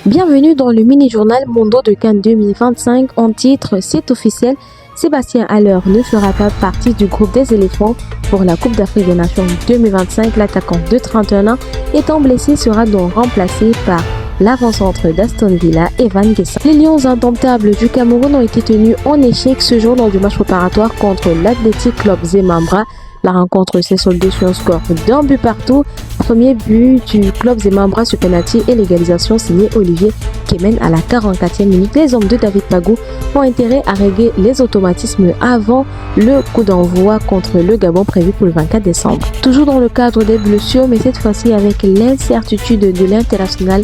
Bienvenue dans le mini-journal Mondo de Cannes 2025 en titre C'est officiel, Sébastien Haller ne fera pas partie du groupe des éléphants pour la Coupe d'Afrique des Nations 2025. L'attaquant de 31 ans étant blessé sera donc remplacé par l'avant-centre d'Aston Villa, Evan Guessa. Les Lions indomptables du Cameroun ont été tenus en échec ce jour lors du match préparatoire contre l'Athletic Club Zemambra. La rencontre s'est soldée sur un score d'un but partout. Premier but du club Zemambra sur penalty et l'égalisation signée Olivier Kemen à la 44e minute. Les hommes de David Pagou ont intérêt à régler les automatismes avant le coup d'envoi contre le Gabon prévu pour le 24 décembre. Toujours dans le cadre des blessures, mais cette fois-ci avec l'incertitude de l'international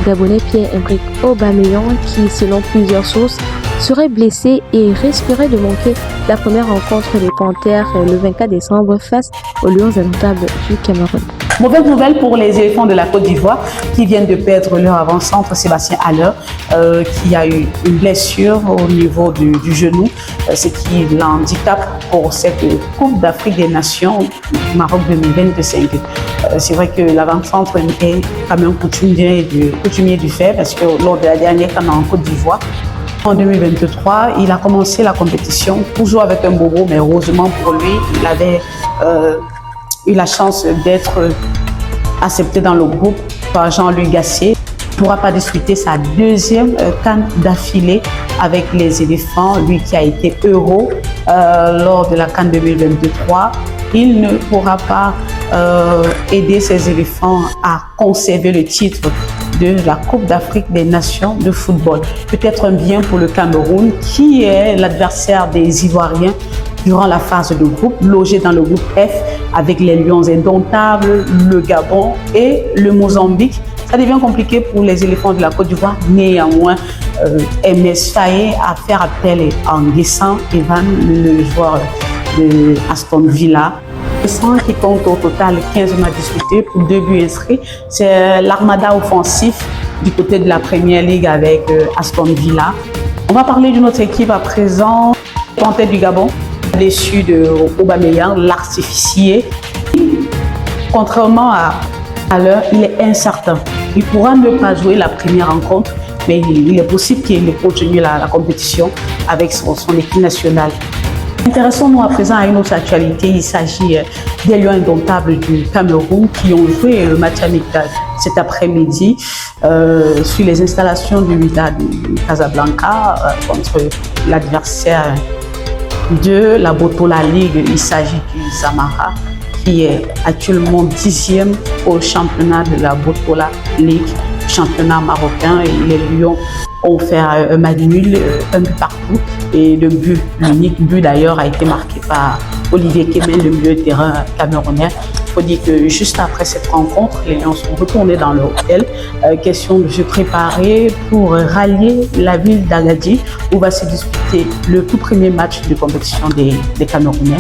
gabonais Pierre-Emerick Aubameyang qui, selon plusieurs sources, serait blessé et risquerait de manquer la première rencontre des Panthères le 24 décembre face aux Lions indomptables du Cameroun. Mauvaise nouvelle pour les éléphants de la Côte d'Ivoire qui viennent de perdre leur avant-centre Sébastien Haller qui a eu une blessure au niveau du genou, ce qui l'handicape pour cette Coupe d'Afrique des Nations Maroc 2025. C'est vrai que l'avant-centre est quand même coutumier du fait parce que lors de la dernière CAN en Côte d'Ivoire, en 2023, il a commencé la compétition toujours avec un bobo, mais heureusement pour lui, il avait eu la chance d'être accepté dans le groupe par Jean-Louis Gasset. Il ne pourra pas disputer sa deuxième CAN d'affilée avec les éléphants, lui qui a été euro lors de la CAN 2023. Il ne pourra pas aider ses éléphants à conserver le titre de la Coupe d'Afrique des Nations de football. Peut-être un bien pour le Cameroun, qui est l'adversaire des Ivoiriens durant la phase de groupe, logé dans le groupe F avec les Lions indomptables, le Gabon et le Mozambique. Ça devient compliqué pour les éléphants de la Côte d'Ivoire. Néanmoins, MS Faye a fait appel à Nguessan Evan, le joueur de Aston Villa. Qui compte au total 15 matchs disputés pour 2 buts inscrits. C'est l'armada offensif du côté de la Première Ligue avec Aston Villa. On va parler d'une autre équipe à présent, Panthères du Gabon, déçu de Aubameyang, l'artificier. Contrairement à l'heure, il est incertain. Il pourra ne pas jouer la première rencontre, mais il est possible qu'il continue la compétition avec son équipe nationale. Intéressons-nous à présent à une autre actualité. Il s'agit des Lions indomptables du Cameroun qui ont joué le match amical cet après-midi sur les installations du Wydad de Casablanca contre l'adversaire de la Botola League. Il s'agit du Zamara qui est actuellement 10e au championnat de la Botola League, championnat marocain, et les Lions ont fait un match nul, un but partout, et l'unique but d'ailleurs a été marqué par Olivier Kemen, le milieu de terrain camerounais. Il faut dire que juste après cette rencontre, les Lions sont retournés dans leur hôtel, question de se préparer pour rallier la ville d'Agadir où va se disputer le tout premier match de compétition des Camerounais.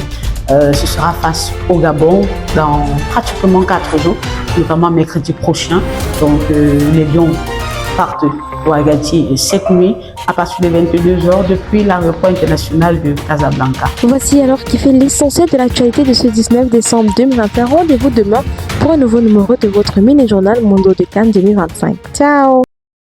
Ce sera face au Gabon dans pratiquement 4 jours, notamment mercredi prochain. Donc les Lions partent pour Agadir cette nuit à partir de 22h depuis l'aéroport international de Casablanca. Voici alors qui fait l'essentiel de l'actualité de ce 19 décembre 2021. Rendez-vous demain pour un nouveau numéro de votre mini-journal Mondo de Cannes 2025. Ciao!